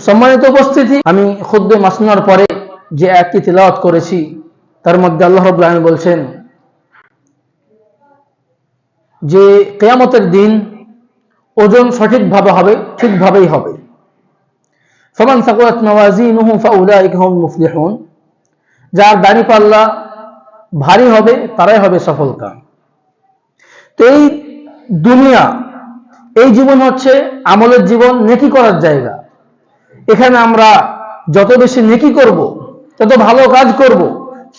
সম্মানিত উপস্থিতি, আমি খুতবা মাসনুনার পরে যে আয়াতটি তিলাওয়াত করেছি তার মধ্যে আল্লাহ রাব্বুল আলামিন বলছেন যে কিয়ামতের দিন ওজন সঠিকভাবে হবে, ঠিকভাবেই হবে। ফামান সাকুলাত মাওয়াজিনুহু ফাউলাইকা হুমুল মুফলিহুন, যার দাড়িপাল্লা ভারী হবে তারাই হবে সফলকাম। তো এই দুনিয়া, এই জীবন হচ্ছে আমলের জীবন, নেকি করার জায়গা। এখানে আমরা যত বেশি নেকি করব, তত ভালো কাজ করব,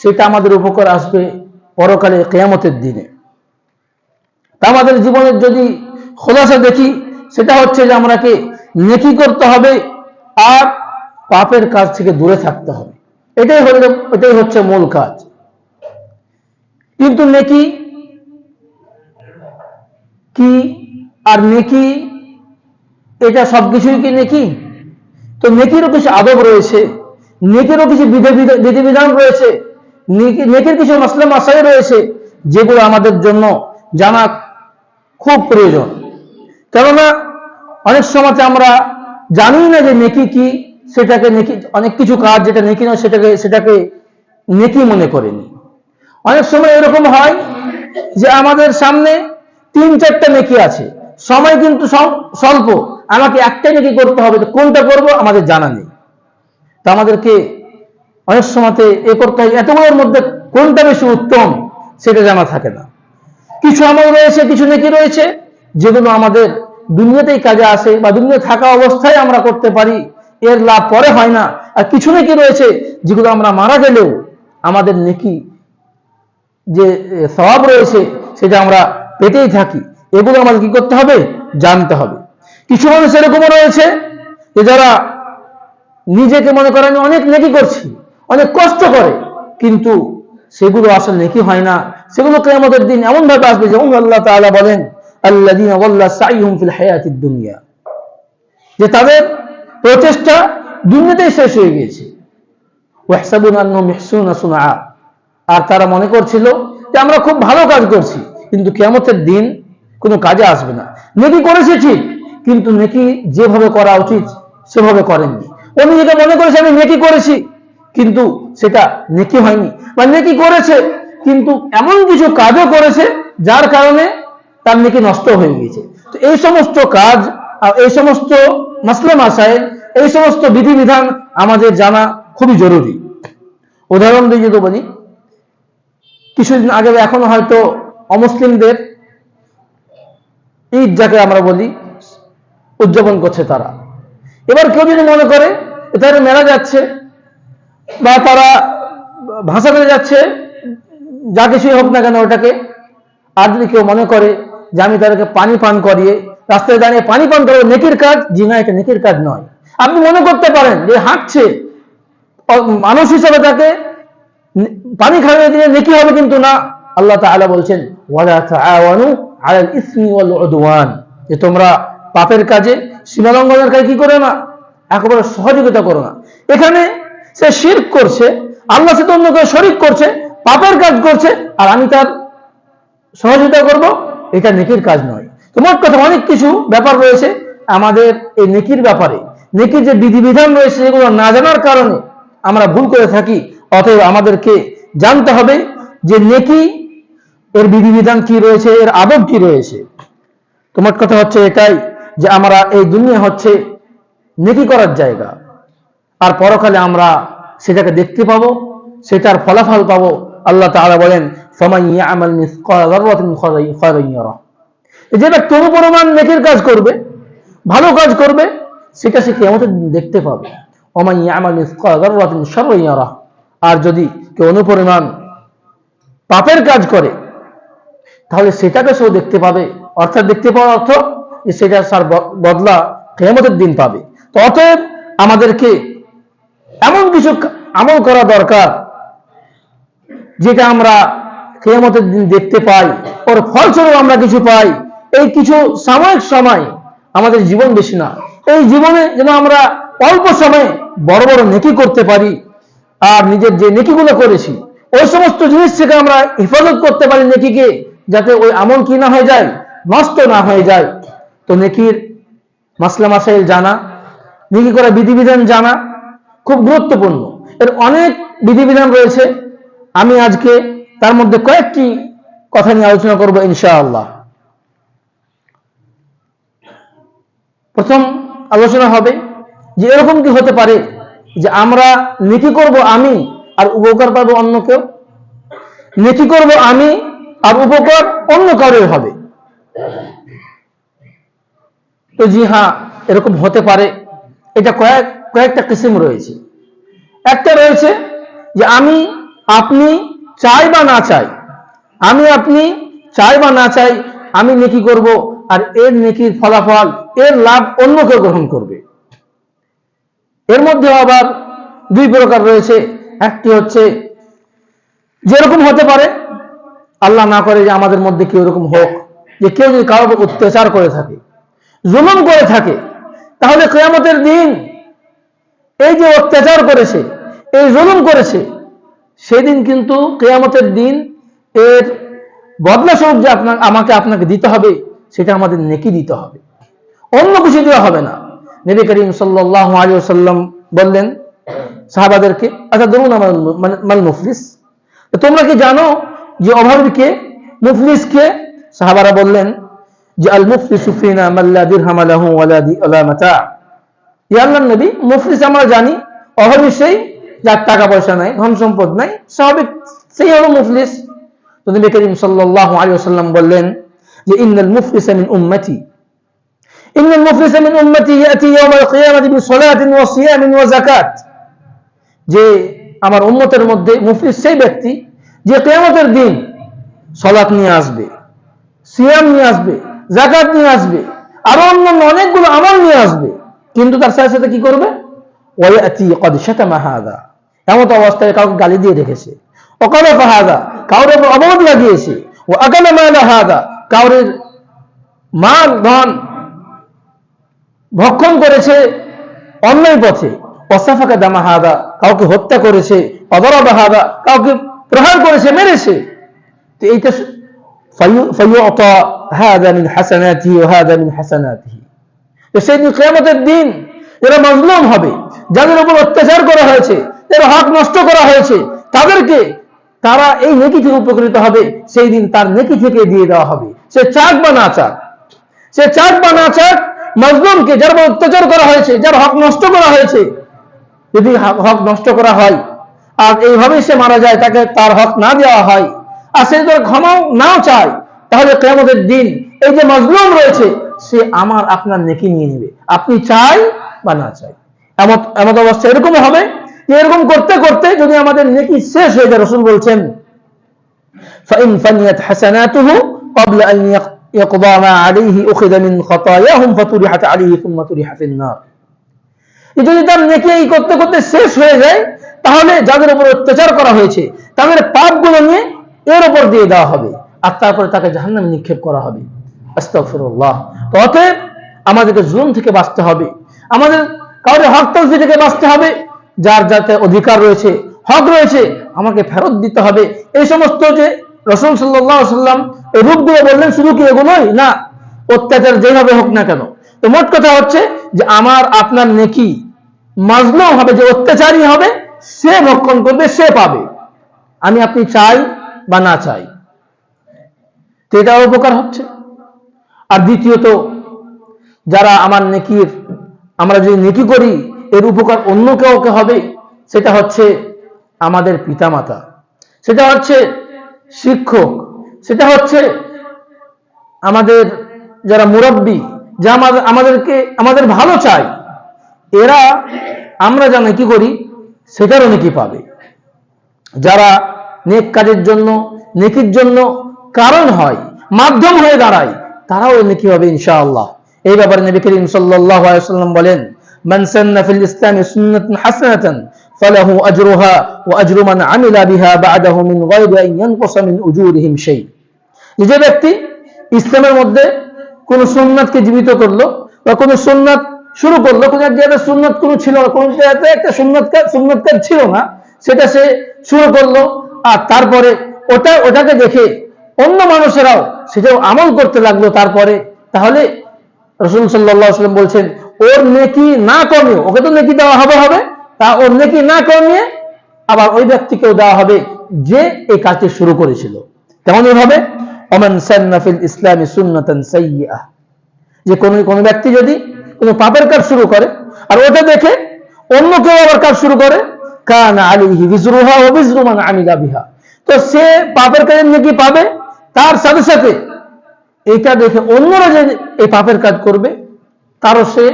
সেটা আমাদের উপকার আসবে পরকালে কিয়ামতের দিনে। তা আমাদের জীবনের যদি খোলাসা দেখি, সেটা হচ্ছে যে আমরাকে নেকি করতে হবে আর পাপের কাজ থেকে দূরে থাকতে হবে। এটাই হচ্ছে মূল কাজ। কিন্তু নেকি কি আর নেকি, এটা সবকিছুই কি নেকি? তো নেকিরও কিছু আদব রয়েছে, নেকিরও কিছু বিধিবিধান রয়েছে, নেকির কিছু মাসলা মাসাইল রয়েছে, যেগুলো আমাদের জন্য জানা খুব প্রয়োজন। কেননা অনেক সময় আমরা জানি না যে নেকি কি, সেটাকে নেকি, অনেক কিছু কাজ যেটা নেকি নয় সেটাকে নেকি মনে করেনি। অনেক সময় এরকম হয় যে আমাদের সামনে 3-4টা নেকি আছে, সময় কিন্তু স্বল্প, আমাকে একটাই নেকি করতে হবে, তো কোনটা করব আমাদের জানা নেই। তা আমাদেরকে অনেক সময়তে এ করতে হয়, এতগুলোর মধ্যে কোনটা বেশি উত্তম সেটা জানা থাকে না। কিছু আমল রয়েছে, কিছু নেকি রয়েছে যেগুলো আমাদের দুনিয়াতেই কাজে আসে বা দুনিয়া থাকা অবস্থায় আমরা করতে পারি, এর লাভ পরে হয় না। আর কিছু নেকি রয়েছে যেগুলো আমরা মারা গেলেও আমাদের নেকি যে সওয়াব রয়েছে সেটা আমরা পেতেই থাকি। এগুলো আমাদের কি করতে হবে? জানতে হবে। কিছু মানুষ এরকমও রয়েছে যে যারা নিজেকে মনে করে আমি অনেক নেকি করছি, অনেক কষ্ট করে, কিন্তু সেগুলো আসলে নেকি হয় না। সেগুলো কিয়ামতের দিন এমন ভাবে আসবে যেমন আল্লাহ তাআলা বলেন, আল্লাযীনা যাল্লা সাইয়ুহুম ফিল হায়াতিদ দুনিয়া, যে তাদের প্রচেষ্টা দুনিয়াতেই শেষ হয়ে গিয়েছে। ওয়াহসাবুনা আন্নাহুম ইহসুনুনা সুনআ, আর তারা মনে করছিল যে আমরা খুব ভালো কাজ করছি, কিন্তু কিয়ামতের দিন কোনো কাজে আসবে না। নেকি করেছে ঠিক, কিন্তু নেকি যেভাবে করা উচিত সেভাবে করেননি। ও নিজেকে মনে করেছে আমি নেকি করেছি, কিন্তু সেটা নেকি হয়নি। বা নেকি করেছে কিন্তু এমন কিছু কাজও করেছে যার কারণে তার নেকি নষ্ট হয়ে গিয়েছে। তো এই সমস্ত কাজ আর এই সমস্ত মাসলা মাসাইল, এই সমস্ত বিধিবিধান আমাদের জানা খুবই জরুরি। উদাহরণ দিয়ে যদি বলি, কিছুদিন আগে এখনো হয়তো অমুসলিমদের ঈদ যাকে আমরা বলি উদযাপন করছে তারা। এবার কেউ যদি মনে করে তারা মেলা যাচ্ছে বা তারা ভাসাতে যাচ্ছে, যা কিছুই হোক না কেন ওটাকে, আর যদি কেউ মনে করে যে আমি তাদেরকে পানি পান করিয়ে রাস্তায় দাঁড়িয়ে পানি পান করবো নেকির কাজ, জি না, এটা নেকির কাজ নয়। আপনি মনে করতে পারেন যে হাঁটছে, মানুষ হিসাবে তাকে পানি খাইয়ে দিয়ে নেকি হবে, কিন্তু না। আল্লাহ তাআলা বলছেন ওয়ালা তাআওয়ানু আলাল ইসমি ওয়াল উদওয়ান, যে তোমরা পাপের কাজে, সীমা লঙ্ঘনের কাজে কি করো না, একেবারে সহযোগিতা করো না। এখানে সে শিরক করছে, আল্লাহর সাথে অন্য কেউ শরীক করছে, পাপের কাজ করছে, আর আমি তার সহযোগিতা করব, এটা নেকির কাজ নয়। তোমার কথা অনেক কিছু ব্যাপার রয়েছে আমাদের এই নেকির ব্যাপারে, নেকির যে বিধিবিধান রয়েছে সেগুলো না জানার কারণে আমরা ভুল করে থাকি। অতএব আমাদেরকে জানতে হবে যে নেকি এর বিধিবিধান কি রয়েছে, এর আদব কি রয়েছে। তোমার কথা হচ্ছে এটাই যে আমরা এই দুনিয়া হচ্ছে নেকি করার জায়গা, আর পরকালে আমরা সেটাকে দেখতে পাবো, সেটার ফলাফল পাবো। আল্লাহ তাআলা বলেন ফামান ইয়ামাল মিসকালা যাররাতিন খায়রান ইয়ারা, যে ব্যক্তি অনুপরিমাণ নেকির কাজ করবে, ভালো কাজ করবে, সেটা সে কিয়ামতের দিন দেখতে পাবে। ওমান ইয়ামাল মিসকালা যাররাতিন শাররান ইয়ারা, আর যদি কেউ অনুপরিমাণ পাপের কাজ করে তাহলে সেটাকে সে দেখতে পাবে। অর্থাৎ দেখতে পাওয়ার অর্থ যে সেটা তার বদলা কিয়ামতের দিন পাবে। তো অতএব আমাদেরকে এমন কিছু আমল করা দরকার যেটা আমরা কিয়ামতের দিন দেখতে পাই, ওর ফলস্বরূপ আমরা কিছু পাই। এই কিছু সাময়িক সময়, আমাদের জীবন বেশি না, এই জীবনে যেন আমরা অল্প সময়ে বড় বড় নেকি করতে পারি, আর নিজের যে নেকিগুলো করেছি ওই সমস্ত জিনিস থেকে আমরা হেফাজত করতে পারি নেকিকে, যাতে ওই আমল কি না হয়ে যায়, নষ্ট না হয়ে যায়। তো নেকির মাসলা মাসাইল জানা, নেকি করার বিধিবিধান জানা খুব গুরুত্বপূর্ণ। এর অনেক বিধিবিধান রয়েছে, আমি আজকে তার মধ্যে কয়েকটি কথা নিয়ে আলোচনা করব ইনশাআল্লাহ। প্রথম আলোচনা হবে যে এরকম কি হতে পারে যে আমরা নেকি করব আমি আর উপকার পাবো অন্য কেউ? নেকি করব আমি আর উপকার অন্য কারোর হবে। তো জি হ্যাঁ, এরকম হতে পারে। এটা কয়েকটা কিসিম রয়েছে। একটা রয়েছে যে আমি আপনি চাই বা না চাই, আমি আপনি চাই বা না চাই আমি নেকি করব, আর এর নেকির ফলাফল, এর লাভ অন্য কেউ গ্রহণ করবে। এর মধ্যে আবার দুই প্রকার রয়েছে। একটি হচ্ছে যেরকম হতে পারে, আল্লাহ না করে যে আমাদের মধ্যে কেউ এরকম হোক, যে কেউ যদি কারোর উপর অত্যাচার করে থাকে, জুলুম করে থাকে, তাহলে কিয়ামতের দিন এই যে অত্যাচার করেছে, এই জুলুম করেছে, সেদিন কিন্তু কিয়ামতের দিন এর বদলা স্বরূপ যে আমাকে আপনাকে দিতে হবে, সেটা আমাদের নেকি দিতে হবে, অন্য কিছু দেওয়া হবে না। নবী করিম সাল্লাল্লাহু আলাইহি ওয়াসাল্লাম বললেন সাহাবাদেরকে, আচ্ছা ধরুন আমার মাল মুফলিস, তোমরা কি জানো যে অভাবী কে, মুফলিস কে? সাহাবারা বললেন যে আল মুফলিসু ফিনা মান লা দিরহাম লাহু ওয়ালা মাতা। ইয়া আল্লাহর নবী, মুফলিস আমরা জানি অভাবী সেই যার টাকা পয়সা নাই, ধন সম্পদ নাই, স্বাভাবিক, সেই হলো মুফলিস। তো নবী করিম সাল্লাল্লাহু আলাইহি ওয়াসাল্লাম বললেন যে ইন্নাল মুফলিসা মিন উম্মতি, ইন্নাল মুফলিসা মিন উম্মতি ইয়াতি ইয়াউমাল কিয়ামাতি বিসসালাতিন ওয়া সিয়ামিন ওয়া যাকাত, যে আমার উম্মতের মধ্যে মুফলিস সেই ব্যক্তি যে কিয়ামতের দিন সালাত নিয়ে আসবে, সিয়াম নিয়ে আসবে, যাকাত নিয়ে আসবে, আরো অন্যান্য অনেকগুলো আমল নিয়ে আসবে, কিন্তু তার সাথে সাথে কি করবে? ওয়ায়াতি ক্বাদ শাতামা হাযা, এমন অবস্থায় কাউকে গালি দিয়ে রেখেছে, ওয়াকালাফা হাযা, কাউর উপর অপবাদ লাগিয়েছে, ওয়া আকালা মালা হাযা, কাউরের মাল ধন ভক্ষণ করেছে অন্যায় পথে, ওয়াসাফাকা দামা হাযা, কাউকে হত্যা করেছে, ওয়াদারাবা হাযা, কাউকে প্রহার করেছে, মেরেছে। তো এইটা ফায়ুতা হাযা মিন হাসানাতিহি ওয়া হাযা মিন হাসানাতিহি। তো সেই দিন কিয়ামতের দিন যারা মাজলুম হবে, যাদের উপর অত্যাচার করা হয়েছে, যারা হক নষ্ট করা হয়েছে, তাদেরকে তারা এই নেকি থেকে উপকৃত হবে। সেই দিন তার নেকি থেকে দিয়ে দেওয়া হবে, সে চাক বা না চাক, সে চাক বা না চাক, মাজলুমকে, যার উপর অত্যাচার করা হয়েছে, যার হক নষ্ট করা হয়েছে, যদি হক নষ্ট করা হয় আর এইভাবেই সে মারা যায়, তাকে তার হক না দেওয়া হয়, আর সে যদি ক্ষমাও নাও চায়, তাহলে কিয়ামতের দিন এই যে মাজলুম রয়েছে সে আমার আপনার নেকি নিয়ে নেবে, আপনি চাই বা না চাই। এমন অবস্থা এরকম হবে যে এরকম করতে করতে যদি আমাদের নেকি শেষ হয়ে যায়, রাসূল বলছেন ফাইন ফানিয়াত হাসানাতুহু ক্বাবলা আন ইয়াকদা মা আলাইহি উখিযা মিন খাতায়াহুম ফাতুরিহাত আলাইহি সুম্মা তুরিহা ফিন নার। যদি তার নেকি এই করতে করতে শেষ হয়ে যায়, তাহলে যাদের উপর অত্যাচার করা হয়েছে তাদের পাপগুলো নিয়ে এর উপর দিয়ে দেওয়া হবে, আর তারপরে তাকে জাহান্নামে নিক্ষেপ করা হবে। আস্তাগফিরুল্লাহ। তো অতএব আমাদেরকে জুলুম থেকে বাঁচতে হবে, আমাদের কাউকে হক তলবি থেকে বাঁচতে হবে, যার যাতে অধিকার রয়েছে, হক রয়েছে, আমাকে ফেরত দিতে হবে। এই সমস্ত যে রাসূল সাল্লাল্লাহু আলাইহি ওয়াসাল্লাম এই রূপগুলো বললেন, শুধু কি এগুলোই না, অত্যাচার যেভাবে হোক না কেন। তো মোট কথা হচ্ছে যে আমার আপনার নেকি মাজলুম হবে, যে অত্যাচারী হবে সে ভক্ষণ করবে, সে পাবে, আমি আপনি চাই বা না চাই। তো এটা উপকার হচ্ছে। আর দ্বিতীয়ত, যারা আমার নেকির, আমরা যদি নেকি করি এর উপকার অন্য কাউকে হবে, সেটা হচ্ছে আমাদের পিতামাতা, সেটা হচ্ছে শিক্ষক, সেটা হচ্ছে আমাদের যারা মুরব্বী, যা আমাদেরকে আমাদের ভালো চায়, এরা আমরা যা নেকি করি সেটারও নেকি পাবে। যারা নেক কাজের জন্য, নেকির জন্য কারণ হয়, মাধ্যম হয়ে দাঁড়ায়, তারাও নেকি হবে ইনশাআল্লাহ। এই ব্যাপারে নবী করিম সাল্লাল্লাহু আলাইহি ওয়াসাল্লাম বলেন মান সান্না ফিল ইসলামি সুন্নাতান হাসানাতান ফালাহু আজরুহা ওয়া আজরু মান আমিলা বিহা বা'দাহু মিন গায়রি আন ইয়ানকুসা মিন উজুরিহিম শাই। যে ব্যক্তি ইসলামের মধ্যে কোন সুন্নাতকে জীবিত করলো বা কোন সুন্নাত শুরু করলো, কোন জায়গায় সুন্নাত কোন ছিল না, কোন জায়গায় একটা সুন্নাত কাজ ছিল না, সেটা সে শুরু করলো, আর তারপরে ওটাকে দেখে অন্য মানুষেরাও সেটাও আমল করতে লাগলো, তারপরে, তাহলে রাসূল সাল্লাল্লাহু আলাইহি ওয়াসাল্লাম বলছেন ওর নেকি না কমিয়ে, ওকে তো নেকি দেওয়া হবে, তা ওর নেকি না কমিয়ে আবার ওই ব্যক্তিকেও দেওয়া হবে যে এই কাজটি শুরু করেছিল। তেমনই ভাবে ওমান সান্না ফিল ইসলামি সুন্নাতান সাইয়্যিআহ, যে কোন ব্যক্তি যদি কোন পাপের কাজ শুরু করে আর ওটা দেখে অন্য কেউ আবার কাজ শুরু করে, কানা আলাইহি বিজরুহা ওয়া বিজরু মান আমিলা বিহা, তো সে পাপের কাজের নেকি পাবে, তার সাথে সাথে এটা দেখে অন্যরা যে এই পাপের কাজ করবে তারও সে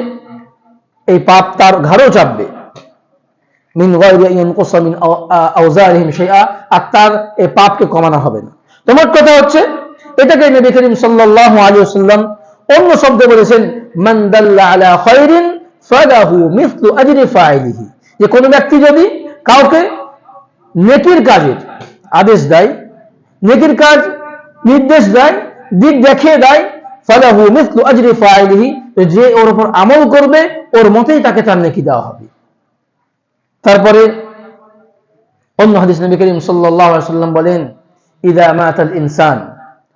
এই পাপ তার ঘাড়েও চাপবে। মিন গায়রি ইয়ানকুসা মিন আওজারিহিম শাইআ, আর তার এই পাপকে কমানো হবে না। তোমার কথা হচ্ছে এটাকে নবী করিম সাল্লাল্লাহু আলাইহি ওয়াসাল্লাম অন্য শব্দে বলেছেন মান দাল্লা আলা খায়রিন ফালাহু মিসলু আজরি ফাইলিহি, যে কোনো ব্যক্তি যদি কাউকে নেকির কাজের আদেশ দেয়, নেকির কাজ নির্দেশ দেয়, দিক দেখিয়ে দেয়, ফালাহু মিসলু আজরি ফাইলিহি, যে ওর উপর আমল করবে ওর মতেই তাকে তার নেকি দেওয়া হবে। তারপরে অন্য হাদিস নবী করিম সাল্লাল্লাহু আলাইহি ওয়াসাল্লাম বলেন ইযা মাতাল ইনসান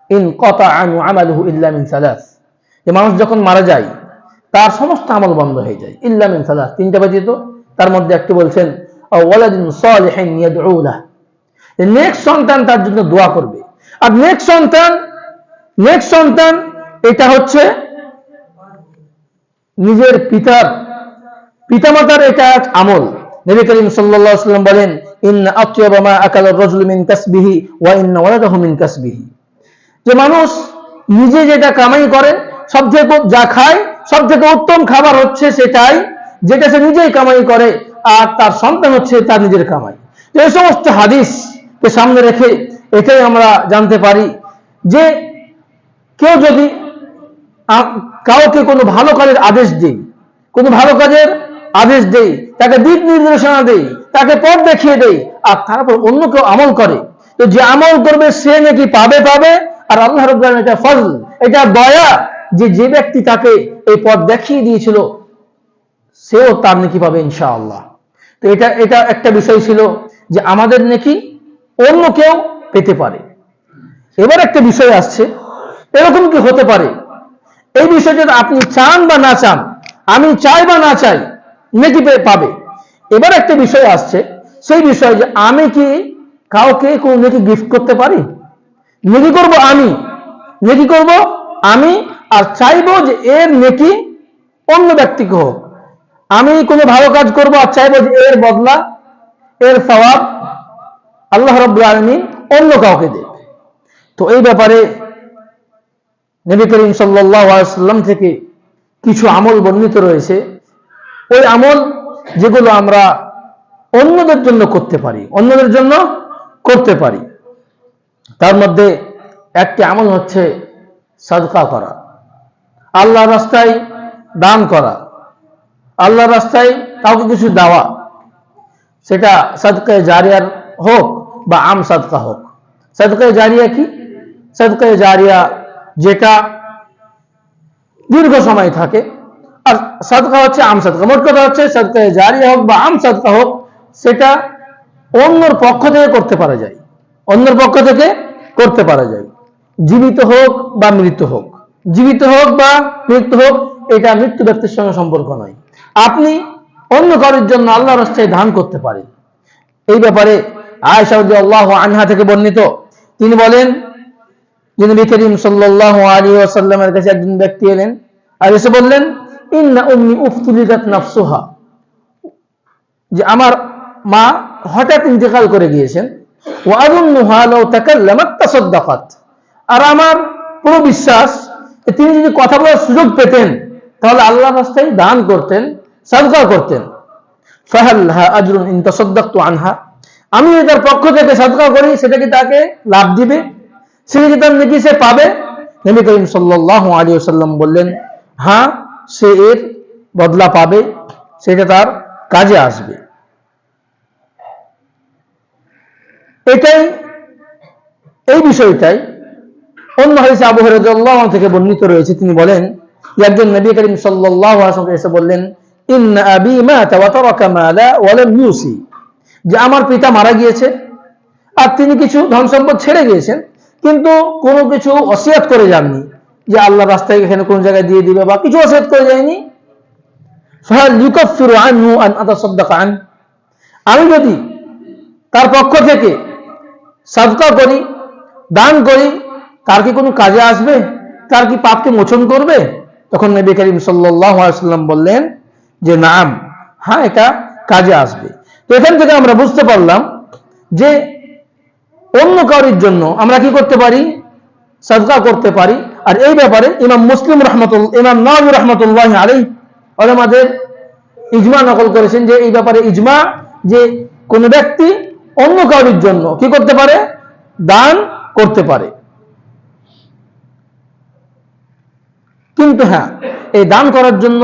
ইনকাতা আনহু আমালুহু ইল্লা মিন সালাস, যে মানুষ যখন মারা যায় তার সমস্ত আমল বন্ধ হয়ে যায়, ইল্লা মিন সালাস, তিনটা ব্যতীত। তার মধ্যে একটি বলছেন ওয়ালাদিন সালিহিন ইয়াদউ লাহ, নেক্সট সন্তান তার জন্য দোয়া করবে। আর নেক্সট সন্তান এটা হচ্ছে নিজের পিতামাতার এটা আমল। নবী করিম সাল্লাল্লাহু আলাইহি ওয়াসাল্লাম বলেন ইন্না আতয়াবা মা আকালা আর-রাজুলু মিন কাসবিহি ওয়া ইন্না ওয়ালাদাহু মিন কাসবিহি, যে মানুষ নিজে যেটা কামাই করে সবথেকে যা খায় সবথেকে উত্তম খাবার হচ্ছে সেটাই যেটা সে নিজেই কামাই করে, আর তার সন্তান হচ্ছে তার নিজের কামাই। এই সমস্ত হাদিসকে সামনে রেখে এটাই আমরা জানতে পারি যে কেউ যদি কাউকে কোনো ভালো কাজের আদেশ দেই, তাকে দিক নির্দেশনা দেই, তাকে পথ দেখিয়ে দেই, আর তারপর অন্য কেউ আমল করে, তো যে আমল করবে সে নাকি পাবে, আর আল্লাহ রাব্বুল আলামিন এটা ফজল, এটা দয়া, যে ব্যক্তি তাকে এই পথ দেখিয়ে দিয়েছিল সেও তার নেকি পাবে ইনশাআল্লাহ। তো এটা একটা বিষয় ছিল যে আমাদের নেকি অন্য কেউ পেতে পারে। এবার একটা বিষয় আসছে, এরকম কি হতে পারে এই বিষয়টা আপনি চান বা না চান, আমি চাই বা না চাই, নেকি পাবে। এবার একটা বিষয় আসছে, সেই বিষয় যে আমি কি কাউকে কোনো নেকি গিফট করতে পারি? নেকি করব আমি, আর চাইবো যে এর নেকি অন্য ব্যক্তিকে হোক। আমি কোনো ভালো কাজ করব আর চাইবো যে এর বদলা, এর সওয়াব আল্লাহ রাব্বুল আলামিন অন্য কাউকে দেবে। তো এই ব্যাপারে নবী করিম সাল্লাল্লাহু আলাইহি ওয়াসাল্লাম থেকে কিছু আমল বর্ণিত রয়েছে, ওই আমল যেগুলো আমরা অন্যদের জন্য করতে পারি। তার মধ্যে একটি আমল হচ্ছে সাদকা করা, আল্লাহর রাস্তায় দান করা, আল্লাহর রাস্তায় কাউকে কিছু দেওয়া, সেটা সাদকায়ে জারিয়ার হোক বা আম সাদকা হোক। সাদকায়ে জারিয়া কি? সাদকায়ে জারিয়া যেটা দীর্ঘ সময় থাকে, আর সাদকা হচ্ছে আম সাদকা। মোট কথা হচ্ছে সাদকায়ে জারিয়া হোক বা আম সাদকা হোক, সেটা অন্যর পক্ষ থেকে করতে পারা যায়, জীবিত হোক বা মৃত্যু হোক, এটা মৃত্যু ব্যক্তির সঙ্গে সম্পর্ক নয়। আপনি অন্য কারোর জন্য আল্লাহর রাস্তায় দান করতে পারেন। এই ব্যাপারে আয়েশা রাদিয়াল্লাহু আনহা থেকে বর্ণিত, তিনি বলেন যে নবী করিম সাল্লাল্লাহু আলাইহি ওয়াসাল্লামের কাছে একজন ব্যক্তি এলেন আর এসে বললেন ইন্না উম্মি উফতুলিদাত নাফসুহা, যে আমার মা হঠাৎ ইন্তেকাল করে গিয়েছেন, ওয়া আযুন্নুহা লাউ তাকাল্লামাত তাসাদ্দাকাত, আর আমার পুরো বিশ্বাস তিনি যদি কথা বলার সুযোগ পেতেন তাহলে আল্লাহর রাস্তায় দান করতেন, সাদকা করতেন। ফাহাল লাহা আজরুন ইন তাসাদ্দাকতু আনহা, আমি এটার পক্ষ থেকে সাদকা করি, সেটা কি তাকে লাভ দিবে? সেটা কি তার নেকি সে পাবে? নবী করিম সাল্লাল্লাহু আলাইহি ওয়াসাল্লাম বললেন হ্যাঁ, সে এর বদলা পাবে, সেটা তার কাজে আসবে। এই বিষয়টাই অন্য হাদিসে আবু হুরায়রা রাদিয়াল্লাহু আনহু থেকে বর্ণিত রয়েছে। তিনি বলেন একজন নবী করিম সাল্লাল্লাহু আলাইহি ওয়াসাল্লাম এসে বললেন ইন্না আবি মাতা ওয়া তারাকা মালা ওয়া লাম ইউসি, যে আমার পিতা মারা গিয়েছে আর তিনি কিছু ধন সম্পদ ছেড়ে গিয়েছেন, কিন্তু কোনো কিছু ওসিয়ত করে যাননি যে আল্লাহর রাস্তায় এখানে কোন জায়গায় দিয়ে দিবে, বা কিছু ওসিয়ত করে যায়নি। ফাহাল ইউকাফিরু আনহু আন আতাসাদদাক আন, আমি যদি তার পক্ষ থেকে সাদকা করি, দান করি, তার কি কোনো কাজে আসবে? তার কি পাপকে মোচন করবে? তখন নবী করিম সাল্লাল্লাহু আলাইহি ওয়াসাল্লাম বললেন যে নাম, হ্যাঁ, এটা কাজে আসবে। তো এখান থেকে আমরা বুঝতে পারলাম যে অন্য কারোর জন্য আমরা কি করতে পারি? সাদকা করতে পারি। আর এই ব্যাপারে ইমাম নাওয়াবী রাহমাতুল্লাহি আলাইহি উলামাদের ইজমা নকল করেছেন যে এই ব্যাপারে ইজমা, যে কোন ব্যক্তি অন্য কারোর জন্য কি করতে পারে? দান করতে পারে। কিন্তু হ্যাঁ, এই দান করার জন্য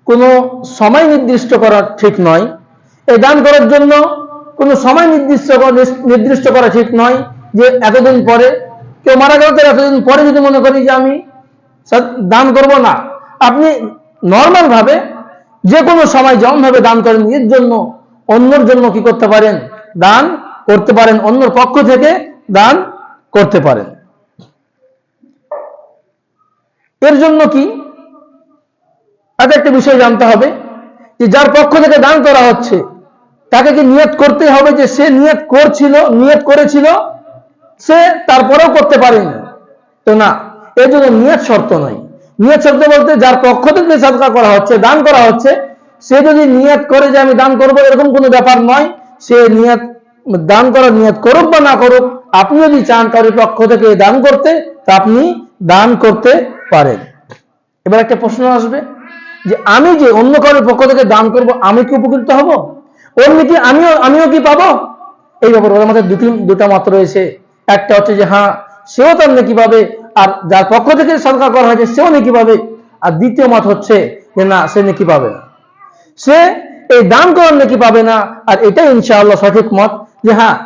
কোনো সময় নির্দিষ্ট করা ঠিক নয়। এই দান করার জন্য কোনো সময় নির্দিষ্ট করা ঠিক নয় যে এতদিন পরে, কেউ মারা গেল তো এতদিন পরে যদি মনে করি যে আমি দান করব না। আপনি নর্মাল ভাবে যে কোনো সময় যেমন ভাবে দান করেন, নিজের জন্য, অন্যের জন্য কি করতে পারেন? দান করতে পারেন, অন্যের পক্ষ থেকে দান করতে পারেন। এর জন্য কি একটা বিষয় জানতে হবে যে যার পক্ষ থেকে দান করা হচ্ছে তাকে কি নিয়ত করতে হবে যে সে নিয়ত করেছিল, সে তারপরেও করতে পারেনি? তো না, এর জন্য নিয়ত শর্ত নয়। নিয়ত শর্ত বলতে যার পক্ষ থেকে সাদকা করা হচ্ছে, দান করা হচ্ছে, সে যদি নিয়ত করে যে আমি দান করব, এরকম কোনো ব্যাপার নয়। সে দান করার নিয়ত করুক বা না করুক, আপনি যদি চান কারোর পক্ষ থেকে দান করতে, তা আপনি দান করতে পারেন। এবার একটা প্রশ্ন আসবে যে আমি যে অন্য কারোর পক্ষ থেকে দান করব, আমি কি উপকৃত হব? অন্য কি আমিও কি পাবো? এই ব্যাপারে ওর মধ্যে দুটা মত রয়েছে। একটা হচ্ছে যে হ্যাঁ, সেও তার নেকি পাবে, আর যার পক্ষ থেকে সাদকা করা হয়েছে সেও নেকি পাবে। আর দ্বিতীয় মত হচ্ছে যে না, সে নেকি পাবে না, সে এই দান করার নেকি পাবে না। আর এটাই ইনশাআল্লাহ সঠিক মত যে হ্যাঁ,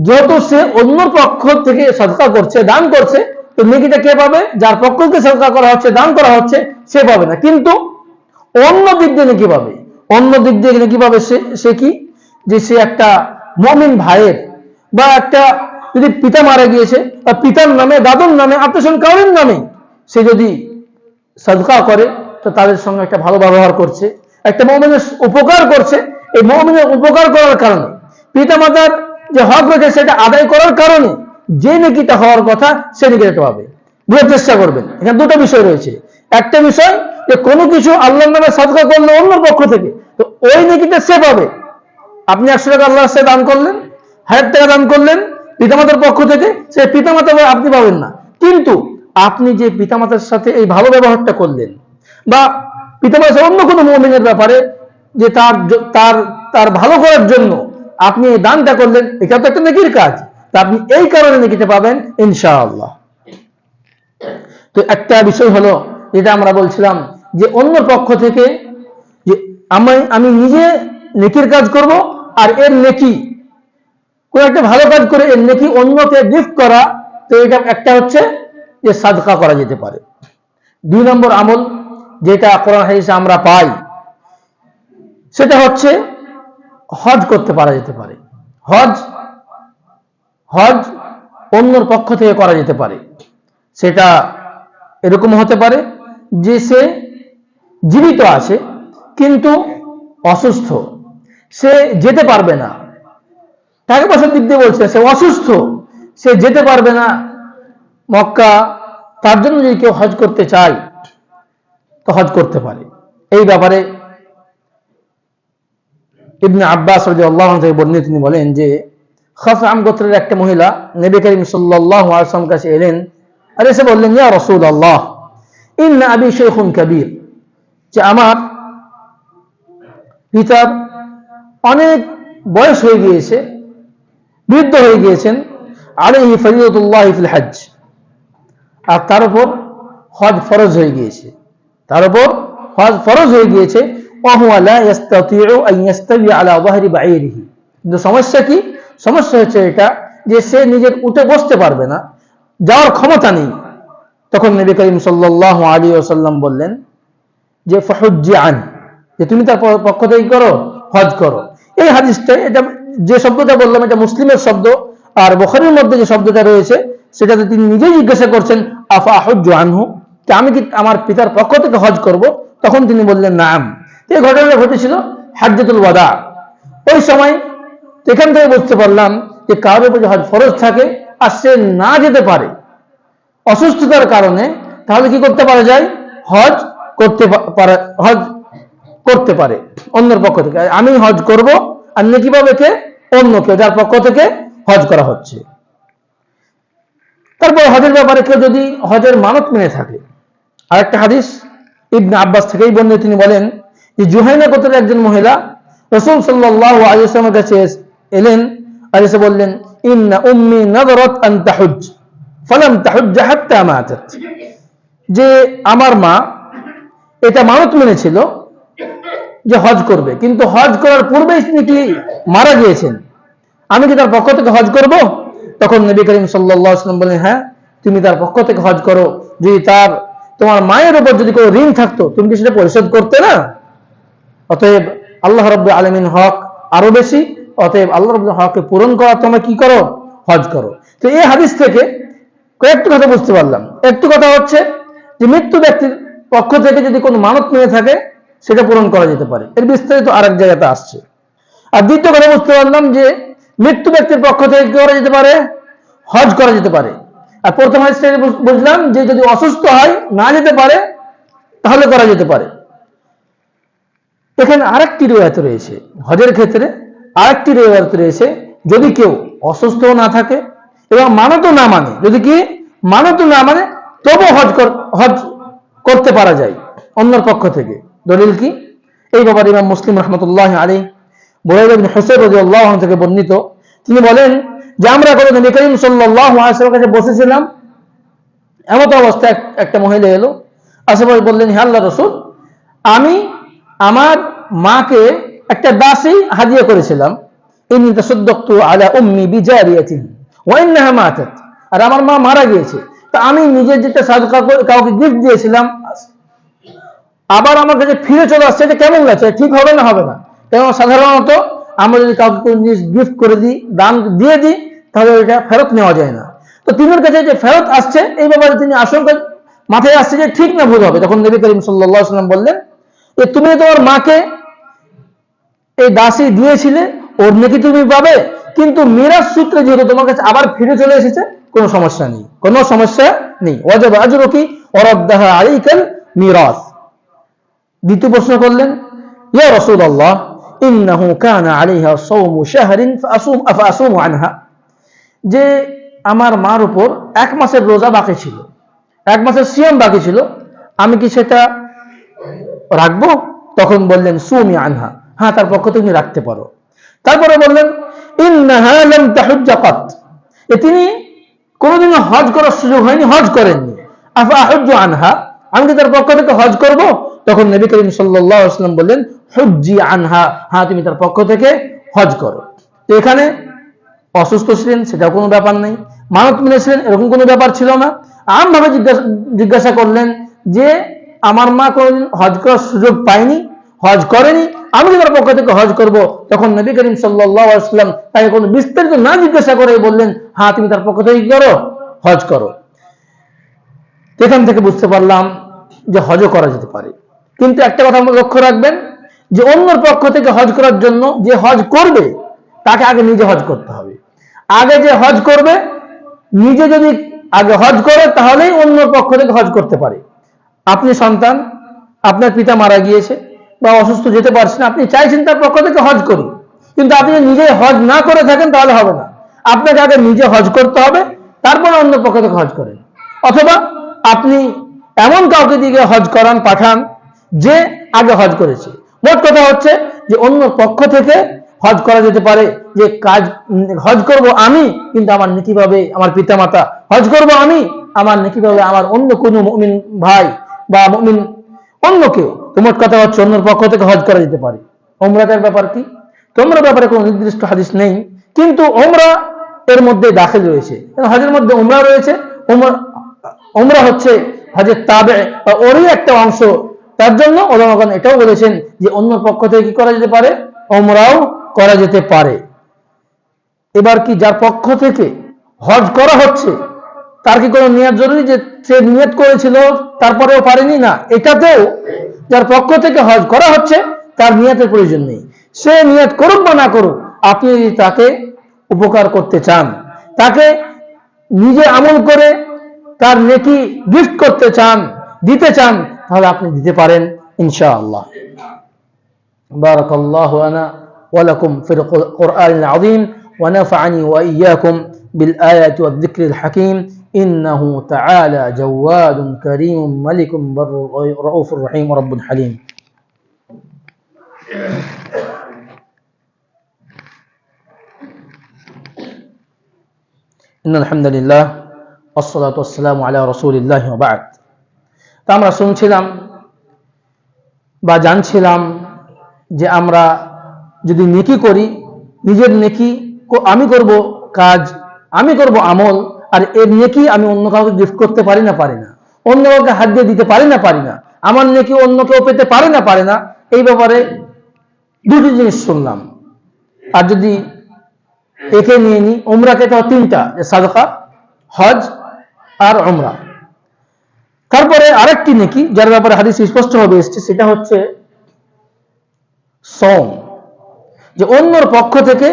যেহেতু সে অন্য পক্ষ থেকে সাদকা করছে, দান করছে, তো নেকিটা কে পাবে? যার পক্ষ থেকে সাদকা করা হচ্ছে, দান করা হচ্ছে, সে পাবে না। কিন্তু অন্য দিক দিয়ে নেকি পাবে। অন্য দিক দিয়ে নেকি পাবে সে কি? যে সে একটা মুমিন ভাইয়ের বা একটা, যদি পিতা মারা গিয়েছে বা পিতার নামে, দাদুর নামে, আত্মীয় কাউরির নামে সে যদি সাদকা করে, তো তাদের সঙ্গে একটা ভালো ব্যবহার করছে, একটা মুমিনের উপকার করছে। এই মুমিনের উপকার করার কারণে, পিতা মাতার যে হক রয়েছে সেটা আদায় করার কারণে যে নেকিটা হওয়ার কথা, সে নেকিটা পাবে। বুঝার চেষ্টা করবেন, এখানে দুটো বিষয় রয়েছে। একটা বিষয় যে কোনো কিছু আল্লাহর নামে সাদকা করলে অন্যর পক্ষ থেকে, তো ওই নেকিটা সে পাবে। আপনি 100 টাকা আল্লাহর রাস্তায় দান করলেন, 1000 টাকা দান করলেন পিতামাতার পক্ষ থেকে, সে পিতামাতা আপনি পাবেন না। কিন্তু আপনি যে পিতামাতার সাথে এই ভালো ব্যবহারটা করলেন, বা পিতামাতার অন্য কোনো মুমিনের ব্যাপারে যে তার ভালো করার জন্য আপনি এই দানটা করলেন, এটা তো একটা নেকির কাজ। তা আপনি এই কারণে নেকিতে পাবেন ইনশাআল্লাহ। তো একটা বিষয় হলো যেটা আমরা বলছিলাম যে অন্য পক্ষ থেকে যে আমি নিজে নেকির কাজ করব, আর এর নেকি কোন একটা ভালো কাজ করে এর নেকি অন্যকে গিফট করা, তো এটা একটা হচ্ছে যে সাদকা করা যেতে পারে। 2 নম্বর আমল যেটা কোরআন হাদিসে আমরা পাই, সেটা হচ্ছে হজ করতে পারা যেতে পারে। হজ অন্যর পক্ষ থেকে করা যেতে পারে। সেটা এরকম হতে পারে যে সে জীবিত আছে কিন্তু অসুস্থ, সে যেতে পারবে না, টাকা পয়সার দিক দিয়ে বলছে, সে অসুস্থ, সে যেতে পারবে না মক্কা, তার জন্য যদি কেউ হজ করতে চায় তো হজ করতে পারে। এই ব্যাপারে ইবনে আব্বাস রাদিয়াল্লাহু আনহু থেকে বর্ণিত, তিনি বলেন যে খাসআম গোত্রের একটা মহিলা নবী করিম সাল্লাল্লাহু আলাইহি ওয়াসাল্লাম কাছে এলেন, আর এসে বললেন, ইয়া রাসূলুল্লাহ, ইন্না আবি শাইখুন কাবীর, যে আমার পিতার অনেক বয়স হয়ে গিয়েছে, বৃদ্ধ হয়ে গিয়েছেন, আলাইহি ফরিদাতুল্লাহি ফিল হজ, আর তার উপর হজ ফরজ হয়ে গিয়েছে, ওয়াহুয়া লা ইস্তাতিউ আন ইস্তাবি আলা যাহরি বাঈরিহি। কিন্তু সমস্যা কি? সমস্যা হচ্ছে এটা যে সে নিজের উঠে বসতে পারবে না, যাওয়ার ক্ষমতা নেই। তখন নবী করিম সাল্লাল্লাহু আলাইহি ওয়াসাল্লাম বললেন যে ফাহুজ্জি আন, যে তুমি তার পক্ষ থেকে করো, হজ করো। এই হাদিসটা, এটা যে শব্দটা বললাম এটা মুসলিমের শব্দ, আর বুখারীর মধ্যে যে শব্দটা রয়েছে সেটাতে তিনি নিজেই জিজ্ঞাসা করছেন আফা আহুজ্জু আনহু, যে আমি কি আমার পিতার পক্ষ থেকে হজ করব? তখন তিনি বললেন নাম। এই ঘটনাটা ঘটেছিল হাজ্জাতুল ওয়াদা ওই সময়। এখান থেকে বুঝতে পারলাম যে কারোর উপর হজ ফরজ থাকে আর সে না যেতে পারে অসুস্থতার কারণে, তাহলে কি করতে পারা যায়? হজ করতে পারে অন্যের পক্ষ থেকে। আমি হজ করব আর নেকি পাবে কে? অন্য কেউ যার পক্ষ থেকে হজ করা হচ্ছে। তারপর হজের ব্যাপারে কেউ যদি হজের মানত মেনে থাকে, আরেকটা হাদিস ইবনে আব্বাস থেকেই বর্ণিত, তিনি বলেন যে জুহাইনা গোত্রের একজন মহিলা রাসূল সাল্লাল্লাহু আলাইহি ওয়াসাল্লামের কাছে এলেন আর এসে বললেন, ইন্না উম্মি নাযারাত আন তাহুজ্জ ফালাম তাহুজ্জ হাত্তা মাতাত, যে আমার মা এটা মানত মেনেছিল যে হজ করবে, কিন্তু হজ করার পূর্বেই তিনি কি মারা গিয়েছেন, আমি কি তার পক্ষ থেকে হজ করব? তখন নবী করিম সাল্লাল্লাহু আলাইহি ওয়াসাল্লাম বলেন, হ্যাঁ তুমি তার পক্ষ থেকে হজ করো। যদি তোমার মায়ের উপর যদি কোনো ঋণ থাকতো তুমি কি সেটা পরিশোধ করতে না? অতএব আল্লাহ রাব্বুল আলামিন হক আরো বেশি, অতএব আল্লাহ রাব্বুল হককে পূরণ করা তোমরা কি করো? হজ করো। তো এই হাদিস থেকে কয়েকটি কথা বুঝতে পারলাম। একটি কথা হচ্ছে যে মৃত্যু ব্যক্তির পক্ষ থেকে যদি কোনো মানত নিয়ে থাকে সেটা পূরণ করা যেতে পারে, এর বিস্তারিত আরেক জায়গাতে আসছে। আর দ্বিতীয় কথা বুঝতে পারলাম যে মৃত্যু ব্যক্তির পক্ষ থেকে কি করা যেতে পারে? হজ করা যেতে পারে। আর প্রথম হাদিস থেকে বুঝলাম যে যদি অসুস্থ হয়, না যেতে পারে, তাহলে করা যেতে পারে। এখানে আরেকটি রিওয়ায়াত রয়েছে হজের ক্ষেত্রে, আরেকটি রিওয়ায়াত রয়েছে যদি কেউ অসুস্থ না থাকে এবং মানত না মানে, যদি কি মানত না মানে তবু হজ করতে পারা যায় অন্যের পক্ষ থেকে। দলিল কি? এই ব্যাপারে ইমাম মুসলিম রাহমাতুল্লাহি আলাইহি বুরাইদা ইবনে হুসাইব রাদিয়াল্লাহু আনহু থেকে বর্ণিত, তিনি বলেন যে আমরা একবার নবী করিম সাল্লাল্লাহু আলাইহি ওয়াসাল্লামের কাছে বসেছিলাম, এমন অবস্থায় একটা মহিলা এলো, আসে বললেন, হে আল্লাহর রাসূল, আমি আমার মাকে একটা দাসী হাদিয়া করেছিলাম, ইন্নী তাসাদদাকতু আলা উম্মি বিজারিয়াতিন ওয়া ইন্নাহা মাতাত, আর আমার মা মারা গিয়েছে, তা আমি নিজে যেটা সাদকা কাউকে গিফট দিয়েছিলাম আবার আমার কাছে ফিরে চলে আসছে, এটা কেমন লাগছে? ঠিক হবে না? হবে না। কারণ সাধারণত আমরা যদি কাউকে গিফট করে দিই, দান দিয়ে দিই, তাহলে এটা ফেরত নেওয়া যায় না। তো তিনের কাছে যে ফেরত আসছে এই ব্যাপারে তিনি আশঙ্কা মাথায় আসছে যে ঠিক না ভুল হবে। তখন নবী করিম সাল্লাল্লাহু আলাইহি ওয়াসাল্লাম বললেন যে তুমি তোমার মাকে এই দাসী দিয়েছিলে, ওর নেকি তুমি পাবে, কিন্তু মিরাজ সূত্রে যেহেতু তোমার কাছে আবার ফিরে চলে এসেছে, কোনো সমস্যা নেই, কোনো সমস্যা নেই। ওয়াজাবা আজরুকি ওয়া রাদ্দাহা আলাইকাল মিরাস। দ্বিতীয় প্রশ্ন করলেন, ইয়া রাসূলুল্লাহ ইন্নাহু কানা আলাইহা সাওমু শাহরিন ফাআসুমু আনহা, যে আমার মার উপর 1 মাসের রোজা বাকি ছিল, 1 মাসের সিয়াম বাকি ছিল, আমি কি সেটা রাখবো? তখন বললেন সুমি আনহা, হ্যাঁ তার পক্ষ থেকে তুমি রাখতে পারো। তারপরে বললেন ইন্নাহা লাম তাহুজ্জা কাত, তিনি কোনোদিনও হজ করার সুযোগ হয়নি, হজ করেননি, আফা আহুজ্জু আনহা, আমি কি তার পক্ষ থেকে হজ করব? তখন নবী করিম সাল্লাল্লাহু আলাইহি ওয়াসাল্লাম বললেন হুজ্জি আনহা, হ্যাঁ তুমি তার পক্ষ থেকে হজ করো। তো এখানে অসুস্থ ছিলেন সেটাও কোনো ব্যাপার নেই, মানত মেনেছিলেন এরকম কোনো ব্যাপার ছিল না। আমভাবে জিজ্ঞাসা করলেন যে আমার মা কোনোদিন হজ করার সুযোগ পায়নি, হজ করেনি, আমি কি তার পক্ষ থেকে হজ করব? তখন নবী করিম সাল্লাল্লাহু আলাইহি ওয়াসাল্লাম তাকে কোনো বিস্তারিত না জিজ্ঞাসা করে বললেন, হ্যাঁ তুমি তার পক্ষ থেকে কি করো? হজ করো। এখান থেকে বুঝতে পারলাম যে হজও করা যেতে পারে, কিন্তু একটা কথা লক্ষ্য রাখবেন যে অন্যের পক্ষ থেকে হজ করার জন্য যে হজ করবে তাকে আগে নিজে হজ করতে হবে। আগে যে হজ করবে নিজে যদি আগে হজ করে তাহলেই অন্যের পক্ষ থেকে হজ করতে পারে। আপনি সন্তান, আপনার পিতা মারা গিয়েছে বা অসুস্থ, যেতে পারছেন, আপনি চাইছেন তার পক্ষ থেকে হজ করুন, কিন্তু আপনি যদি নিজে হজ না করে থাকেন তাহলে হবে না। আপনাকে আগে নিজে হজ করতে হবে, তারপরে অন্য পক্ষ থেকে হজ করেন। অথবা আপনি এমন কাউকে দিয়ে হজ করান, পাঠান যে আগে হজ করেছে। মোট কথা হচ্ছে যে অন্য পক্ষ থেকে হজ করা যেতে পারে, যে কাজ হজ করব আমি, কিন্তু আমার নেকি পাবে আমার পিতামাতা, হজ করব আমি, আমার নেকি পাবে আমার অন্য কোনো মুমিন ভাই বা মুমিন অন্য কেউ। তো মোট কথা হচ্ছে অন্যের পক্ষ থেকে হজ করা যেতে পারে। উমরাতের ব্যাপার কি? তোমরা ব্যাপারে কোনো নির্দিষ্ট হাদিস নেই, কিন্তু উমরা এর মধ্যে দাখিল রয়েছে, হজের মধ্যে উমরা রয়েছে। উমরা হচ্ছে হজের তাবে বা ওরই একটা অংশ, তার জন্য ওলামাগণ এটাও বলেছেন যে অন্য পক্ষ থেকে কি করা যেতে পারে? উমরাও করা যেতে পারে। এবার কি যার পক্ষ থেকে হজ করা হচ্ছে তার কি কোনো নিয়ত জরুরি যে সে নিয়ত করেছিল তারপরেও পারেনি? না, এটাতেও যার পক্ষ থেকে হজ করা হচ্ছে তার নিয়তের প্রয়োজন নেই। সে নিয়ত করুক বা না করুক, আপনি যদি তাকে উপকার করতে চান, তাকে নিজে আমল করে তার নেকি গিফট করতে চান, দিতে চান, তাহলে আপনি দিতে পারেন ইনশাআল্লাহ। বারাকাল্লাহু লানা ওয়া লাকুম ফিল কুরআনিল আযীম ওয়া নাফা'নি ওয়া ইয়্যাকুম বিল আয়াতি ওয়াদ যিকরিল হাকীম ইন্নাহু তাআলা জাওয়াদুন কারীমুন মালিকুম রাউফুর রহিম রাব্বুল হালিম। ইন্নাল হামদুলিল্লাহ ওয়াসসালাতু ওয়াসসালামু আলা রাসূলিল্লাহ ওয়া বা'দ। তা আমরা শুনছিলাম বা জানছিলাম যে আমরা যদি নেকি করি, নিজের নেকি আমি করব কাজ, আমি করব আমল, আর এর নেকি আমি অন্য কাউকে গিফট করতে পারি না অন্য কাউকে হাত দিয়ে দিতে পারি না, আমার নেকি অন্য কেউ পেতে পারে না, এই ব্যাপারে দুটি জিনিস শুনলাম। আর যদি একে নিয়ে নিই, উমরাকে তো তিনটা, সাদকা, হজ আর উমরা। তারপরে আরেকটি নেকি যার ব্যাপারে হাদিস স্পষ্টভাবে এসেছে, সেটা হচ্ছে সওম, যে অন্যর পক্ষ থেকে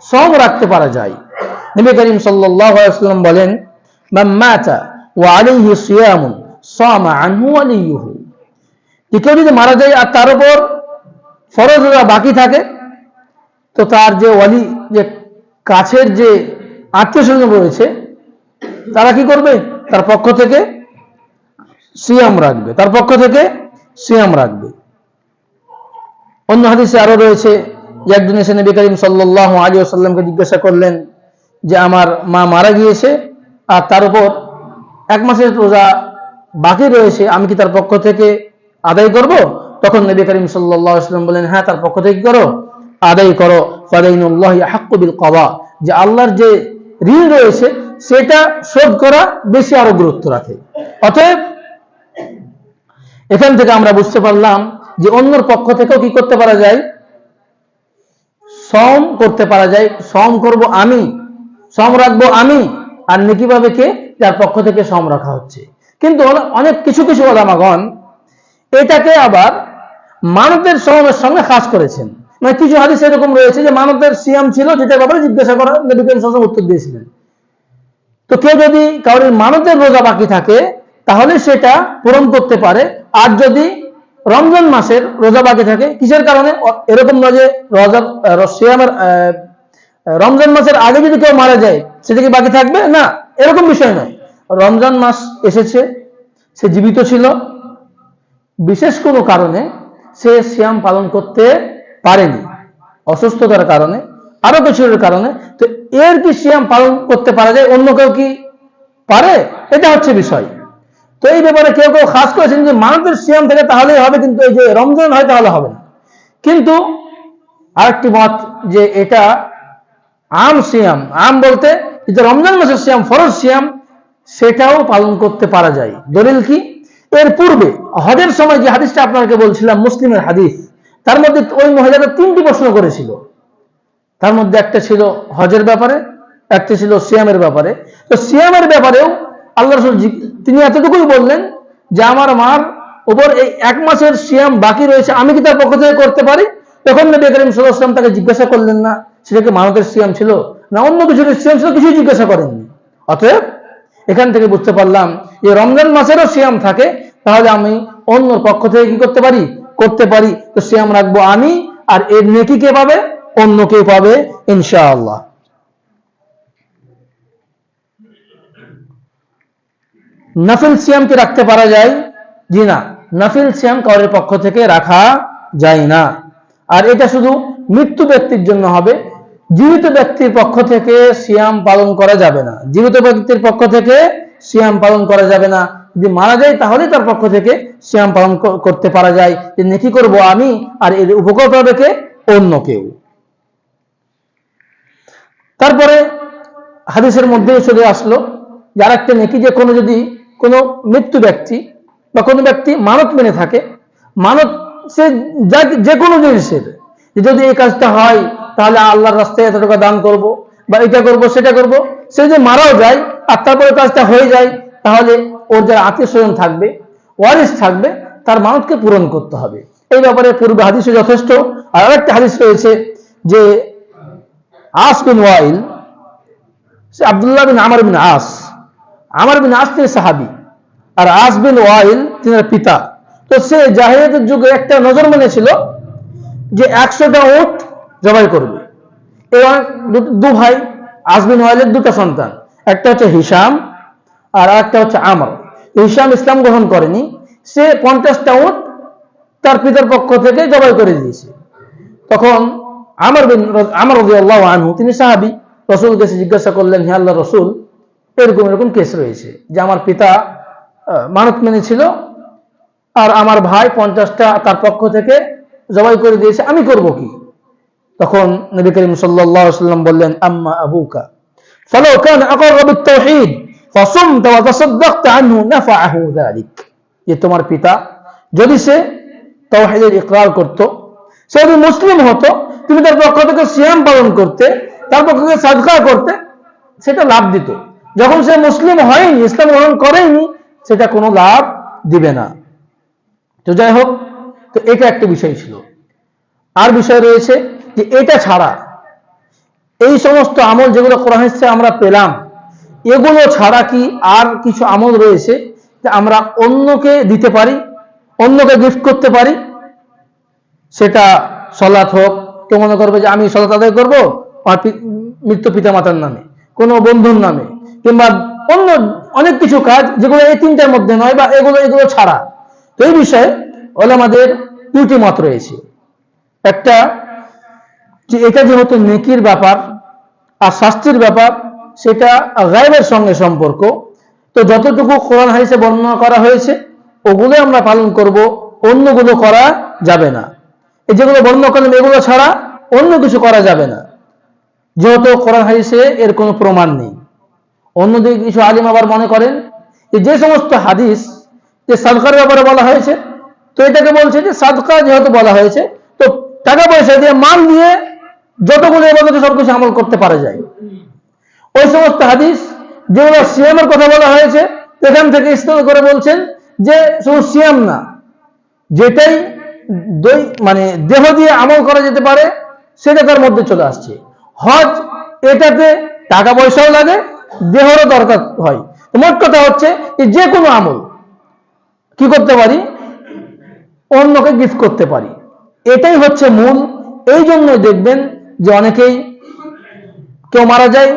সওম রাখতে পারা যায়। নবী করিম সাল্লাল্লাহু আলাইহি ওয়াসাল্লাম বলেন, মান মাতা ওয়া আলাইহি সিয়ামুন সামা আনহু ওয়ালিয়ুহু, কেউ যদি মারা যায় আর তার উপর ফরজ রোজা বাকি থাকে, তো তার যে ওয়ালি, যে কাছের যে আত্মীয়স্বজন রয়েছে, তারা কি করবে? তার পক্ষ থেকে সিয়াম রাখবে, অন্য হাদিসে আরো রয়েছে যে একজন এসে নবী করিম সাল্লাল্লাহু আলাইহি ওয়াসাল্লামকে জিজ্ঞাসা করলেন যে আমার মা মারা গিয়েছে আর তার উপর 1 মাসের রোজা বাকি রয়েছে, আমি কি তার পক্ষ থেকে আদায় করব? তখন নবী করিম সাল্লাল্লাহু আলাইহি ওয়াসাল্লাম বলেন, হ্যাঁ, তার পক্ষ থেকে করো, আদায় করো। ফাদাইনুল্লাহি আহাক্কু বিল কদা, যে আল্লাহর যে ঋণ রয়েছে সেটা শোধ করা বেশি আরো গুরুত্ব রাখে। অতএব এখান থেকে আমরা বুঝতে পারলাম যে অন্যর পক্ষ থেকেও কি করতে পারা যায়? সওম করতে পারা যায়। সওম করব আমি, সওম রাখবো আমি, আর নেকি পাবে কে? যার পক্ষ থেকে সওম রাখা হচ্ছে। কিন্তু অনেক কিছু উলামাগণ এটাকে আবার মানতের সওমের সঙ্গে খাস করেছেন। মানে কিছু হাদিস এরকম রয়েছে যে মানতের সিয়াম ছিল, যেটার ব্যাপারে জিজ্ঞাসা করা নবী করিম সাল্লাল্লাহু আলাইহি ওয়াসাল্লাম উত্তর দিয়েছিলেন। তো কেউ যদি কারোর মানতের রোজা বাকি থাকে তাহলে সেটা পূরণ করতে পারে। আর যদি রমজান মাসের রোজা বাকি থাকে, কিসের কারণে? এরকম নয় যে রমজান মাসের আগে যদি কেউ মারা যায় সেটা কি বাকি থাকবে? না, এরকম বিষয় নয়। রমজান মাস এসেছে, সে জীবিত ছিল, বিশেষ কোনো কারণে সে সিয়াম পালন করতে পারেনি, অসুস্থতার কারণে, আরো কিছুর কারণে, তো এর কি সিয়াম পালন করতে পারা যায়? অন্য কেউ কি পারে? এটা হচ্ছে বিষয়। তো এই ব্যাপারে কেউ খাস করেছেন যে মানতের সিয়াম থেকে তাহলেই হবে, কিন্তু এই যে রমজান হয় তাহলে হবে না। কিন্তু আরেকটি মত যে এটা আম সিয়াম, আম বলতে যে রমজান মাসের সিয়াম, ফরজ সিয়াম, সেটাও পালন করতে পারা যায়। দলিল কি? এর পূর্বে হজের সময় যে হাদিসটা আপনাকে বলছিলাম, মুসলিমের হাদিস, তার মধ্যে ওই মহিলাটা 3টি প্রশ্ন করেছিল। তার মধ্যে একটা ছিল হজের ব্যাপারে, একটা ছিল সিয়ামের ব্যাপারে। তো সিয়ামের ব্যাপারেও আল্লাহ রাসূল তিনি এতটুকুই বললেন যে আমার মার উপর এই 1 মাসের সিয়াম বাকি রয়েছে, আমি কি তার পক্ষ থেকে করতে পারি? তখন নবী করিম সাল্লাল্লাহু আলাইহি ওয়াসাল্লাম তাকে জিজ্ঞাসা করলেন না সেটা কি মানতের সিয়াম ছিল না অন্য কিছুর সিয়াম ছিল, কিছুই জিজ্ঞাসা করেননি। অতএব এখান থেকে বুঝতে পারলাম যে রমজান মাসেরও সিয়াম থাকে, তাহলে আমি অন্যর পক্ষ থেকে কি করতে পারি। তো সিয়াম রাখবো আমি, আর এর নেকি কে পাবে? অন্য কেউ পাবে ইনশাআল্লাহ। নফল সিয়াম কি রাখতে পারা যায়? জি না, নফল সিয়াম কারোর পক্ষ থেকে রাখা যায় না। আর এটা শুধু মৃত্যু ব্যক্তির জন্য হবে, জীবিত ব্যক্তির পক্ষ থেকে সিয়াম পালন করা যাবে না। জীবিত ব্যক্তির পক্ষ থেকে সিয়াম পালন করা যাবে না। যদি মারা যায় তাহলে তার পক্ষ থেকে সিয়াম পালন করতে পারা যায়, যে নেকি করব আমি, আর এর উপকার পাবে কে? অন্য কেউ। তারপরে হাদিসের মধ্যে চলে আসলো যার একটা নেকি, যে যদি কোনো মৃত্যু ব্যক্তি বা কোনো ব্যক্তি মানত মেনে থাকে, মানত সে যে কোনো জিনিসের, যদি এই কাজটা হয় তাহলে আল্লাহর রাস্তায় এত টাকা দান করব, বা এটা করব সেটা করব, সে যে মারাও যায় আর তারপরে কাজটা হয়ে যায়, তাহলে ওর যারা আত্মীয় স্বজন থাকবে, ওয়ারিস থাকবে, তার মানতকে পূরণ করতে হবে। এই ব্যাপারে পূর্বে হাদিসে যথেষ্ট। আর আরেকটা হাদিস রয়েছে যে আস বিন ওয়াইল, সে আব্দুল্লাহ বিন আমর বিন আস, আমর বিন আস তিনি সাহাবী, আর আস বিন ওয়াইল তিনার পিতা। তো সে জাহিলিয়াতের যুগে একটা নজর মেনেছিল যে 100টা উট জবাই করবে। এবং দু ভাই, আস বিন ওয়াইলের দুটো সন্তান, একটা হচ্ছে হিশাম আর একটা হচ্ছে আমর। হিশাম ইসলাম গ্রহণ করেনি, সে 50টা উট তার পিতার পক্ষ থেকে জবাই করে দিয়েছে। তখন আমর রাদিয়াল্লাহু আনহু, তিনি সাহাবী, রাসূলকে কাছে জিজ্ঞাসা করলেন, হে আল্লাহর রাসূল, এরকম এরকম কেস রয়েছে যে আমার পিতা মানত মেনেছিল আর আমার ভাই 50টা তার পক্ষ থেকে জবাই করে দিয়েছে, আমি করব কি? তখন নবী করিম সাল্লাল্লাহু আলাইহি ওয়াসাল্লাম বললেন, আম্মা আবুকা ফালাউ কানা আকাররা বিত-তাওহীদ ফাসুমতা ওয়া তাসাদদাকতা আনহু নাফাআহু যালিক। যে তোমার পিতা যদি সে তাওহীদের ইকরার করত, সে যদি মুসলিম হতো, তুমি তার পক্ষ থেকে সিয়াম পালন করতে, তার পক্ষ থেকে সাদকা করতে, সেটা লাভ দিত। যখন সে মুসলিম হয়নি, ইসলাম গ্রহণ করেনি, সেটা কোনো লাভ দিবে না। তো যাই হোক, তো এটা একটা বিষয় ছিল। আর বিষয় রয়েছে যে এটা ছাড়া এই সমস্ত আমল যেগুলো কোরআন হাদিসে আমরা পেলাম, এগুলো ছাড়া কি আর কিছু আমল রয়েছে যে আমরা অন্যকে দিতে পারি, অন্যকে গিফট করতে পারি? সেটা সালাত হোক, কেউ মনে করবে যে আমি সালাত আদায় করবো আমার মৃত পিতা মাতার নামে, কোনো বন্ধুর নামে, কিংবা অন্য অনেক কিছু কাজ যেগুলো এই তিনটার মধ্যে নয়, বা এগুলো ছাড়া। তো এই বিষয়ে ওলামাদের দুটি মত রয়েছে। একটা যে এটা যেহেতু নেকির ব্যাপার আর শাস্তির ব্যাপার, সেটা গায়বের সঙ্গে সম্পর্ক, তো যতটুকু কোরআন হাদিসে বর্ণনা করা হয়েছে ওগুলো আমরা পালন করব, অন্যগুলো করা যাবে না। এই যেগুলো বর্ণনা করলাম এগুলো ছাড়া অন্য কিছু করা যাবে না, যেহেতু কোরআন হাদিসে এর কোনো প্রমাণ নেই। অন্যদিকে কিছু আলিম আবার মনে করেন যে সমস্ত হাদিস যে সাদকার ব্যাপারে বলা হয়েছে, তো এটাকে বলছে যে সাদকা যেহেতু বলা হয়েছে, তো টাকা পয়সা দিয়ে, মাল দিয়ে যতগুলো ইবাদত সবকিছু আমল করতে পারা যায়। ওই সমস্ত হাদিস যেগুলো সিয়ামের কথা বলা হয়েছে, এখান থেকে ইস্তেদলাল করে বলছেন যে শুধু সিয়াম না, যেটাই মানে দেহ দিয়ে আমল করা যেতে পারে সেটা তার মধ্যে চলে আসছে। হজ, এটাতে টাকা পয়সাও লাগে, দেহেরও দরকার হয়। মোট কথা হচ্ছে যে কোনো আমল কি করতে পারি, অন্যকে গিফট করতে পারি, এটাই হচ্ছে মূল। এই জন্যই দেখবেন যে অনেকেই, কেউ মারা যায়,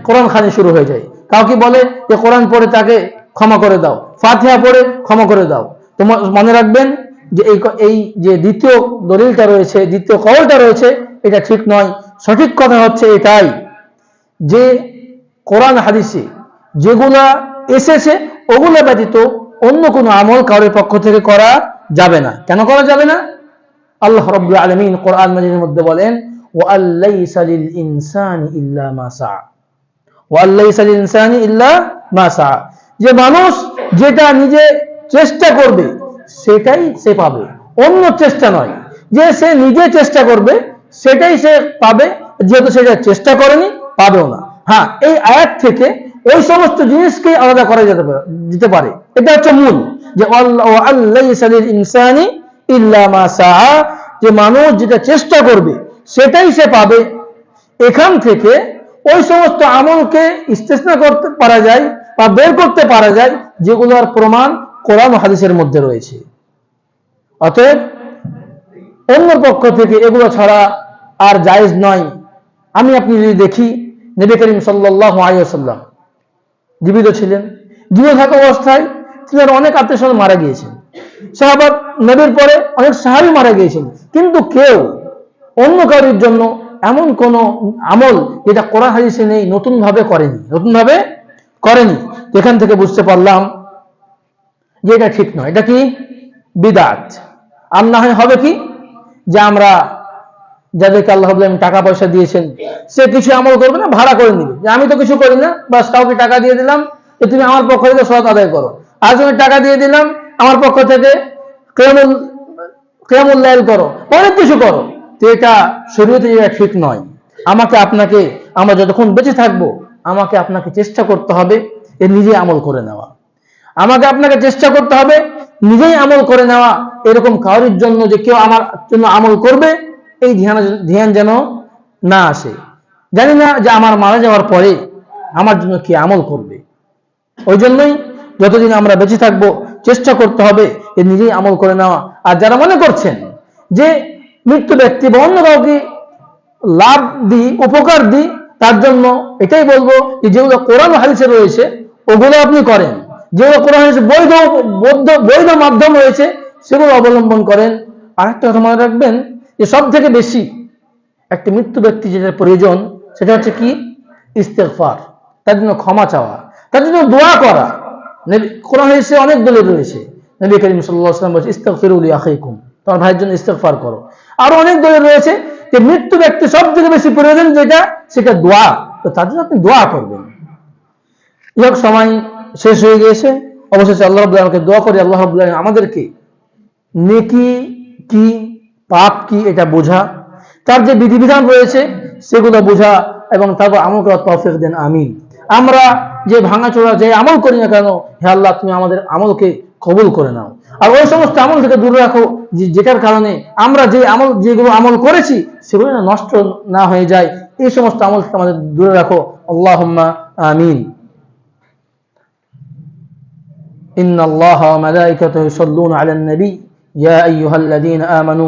কোরআন খানি শুরু হয়ে যায়, কাউকে বলে যে কোরআন পড়ে তাকে ক্ষমা করে দাও, ফাতিহা পড়ে ক্ষমা করে দাও। তো মনে রাখবেন যে এই যে দ্বিতীয় দলিলটা রয়েছে, দ্বিতীয় কওলটা রয়েছে, এটা ঠিক নয়। সঠিক কথা হচ্ছে এটাই যে কোরআন হাদিসে যেগুলা এসেছে ওগুলো ব্যতীত অন্য কোনো আমল কারোর পক্ষ থেকে করা যাবে না। কেন করা যাবে না? আল্লাহ রাব্বুল আলামিন কোরআন মাজিদের মধ্যে বলেন, ওয়াল্লাইসা লিল ইনসানি ইল্লা মা সা, ওয়াল্লাইসা লিল ইনসানি ইল্লা মা সা, যে মানুষ যেটা নিজে চেষ্টা করবে সেটাই সে পাবে, অন্য চেষ্টা নয়। যে সে নিজে চেষ্টা করবে সেটাই সে পাবে, যেহেতু সেটা চেষ্টা করেনি পাবেও না। হ্যাঁ, এই আয়াত থেকে ওই সমস্ত জিনিসকে আলাদা করা যেতে পারে। এটা হচ্ছে মূল, যে ওয়াল্লাইসা লিল ইনসানি ইল্লা মা সা, যে মানুষ যেটা চেষ্টা করবে সেটাই সে পাবে। এখান থেকে ওই সমস্ত আমলকে ইস্তেসনা করতে পারা যায় বা বের করতে পারা যায় যেগুলোর প্রমাণ কোরআন ও হাদিসের মধ্যে রয়েছে। অতএব অন্য পক্ষ থেকে এগুলো ছাড়া আর জায়েজ নয়। আমি আপনি যদি দেখি, নবী করিম সাল্লাল্লাহু আলাইহি ওয়াসাল্লাম জীবিত ছিলেন, জীবিত থাকা অবস্থায় তিনার অনেক আত্মীয়স্বজন মারা গিয়েছেন। সাহাবা, নবীর পরে অনেক সাহাবী মারা গিয়েছেন, কিন্তু কেউ অন্য কারোর জন্য এমন কোন আমল যেটা কোরআন হাদিসে নেই নতুন ভাবে করেনি। এখান থেকে বুঝতে পারলাম যে এটা ঠিক নয়, এটা কি বিদআত। আর না হয় হবে কি, যে আমরা যাদেরকে আল্লাহ রাব্বুল আলামিন টাকা পয়সা দিয়েছেন, সে কিছু আমল করবে না, ভাড়া করে নিবে, যে আমি তো কিছু করি না, বাস কাউকে টাকা দিয়ে দিলাম যে তুমি আমার পক্ষ থেকে সালাত আদায় করো, আর তুমি টাকা দিয়ে দিলাম আমার পক্ষ থেকে কিয়ামুল লাইল করো, অনেক কিছু করো। তো এটা শরীয়তে এটা ঠিক নয়। আমাকে আপনাকে, আমরা যতক্ষণ বেঁচে থাকবো আমাকে আপনাকে চেষ্টা করতে হবে এ নিজে আমল করে নেওয়া। আমাকে আপনাকে চেষ্টা করতে হবে নিজেই আমল করে নেওয়া। এরকম কারোর জন্য যে কেউ আমার জন্য আমল করবে এই ধ্যান যেন না আসে। জানি না যে আমার মারা যাওয়ার পরে আমার জন্য কি আমল করবে। ওই জন্যই যতদিন আমরা বেঁচে থাকবো চেষ্টা করতে হবে যে নিজেই আমল করে নেওয়া। আর যারা মনে করছেন যে মৃত্যু ব্যক্তি বা অন্য কাউকে লাভ দিই, উপকার দিই, তার জন্য এটাই বলবো যে যেগুলো কোরআন হাদিসে রয়েছে ওগুলো আপনি করেন, যেগুলো কোরআন হাদিসে বৈধ মাধ্যম রয়েছে সেগুলো অবলম্বন করেন। আরেকটা কথা মনে রাখবেন যে সব থেকে বেশি একটা মৃত্যু ব্যক্তি যেটা প্রয়োজন সেটা হচ্ছে কি? ইস্তেগফার, তার জন্য ক্ষমা চাওয়া, তার জন্য দোয়া করা। কোরআন হাদিসে অনেক দলিল রয়েছে। নবী করিম সাল্লাল্লাহু আলাইহি ওয়াসাল্লাম বলেছেন ইস্তাগফিরু লিআখিকুম, তোমার ভাইয়ের জন্য ইস্তেগফার করো। আরো অনেক দলিল রয়েছে যে মৃত্যু ব্যক্তি সব থেকে বেশি প্রয়োজন যেটা সেটা দোয়া, তো তার জন্য আপনি দোয়া করবেন। যাক, সময় শেষ হয়ে গিয়েছে। অবশেষে আল্লাহ রাব্বুল আলামিনকে দোয়া করি আল্লাহ রাব্বুল আলামিন আমাদেরকে নেকি কি পাপ কি এটা বোঝা, তার যে বিধিবিধান রয়েছে সেগুলো বোঝা এবং তারপর আমল করার তৌফিক দেন, আমিন। আমরা যে ভাঙাচোরা যে আমল করি না কেন, হে আল্লাহ তুমি আমাদের আমলকে কবুল করে নাও। আর ওই সমস্ত আমল থেকে দূরে রাখো যেটার কারণে আমরা যেগুলো আমল করেছি সেগুলো না নষ্ট না হয়ে যায়। এই সমস্ত আমল থেকে আমাদের দূরে রাখো, আল্লাহুম্মা আমিন। ইন্নাল্লাহা ওয়া মালাইকাতাহু ইউসাল্লুনা আলান নবী ইয়া আইয়ুহাল্লাযীনা আমানু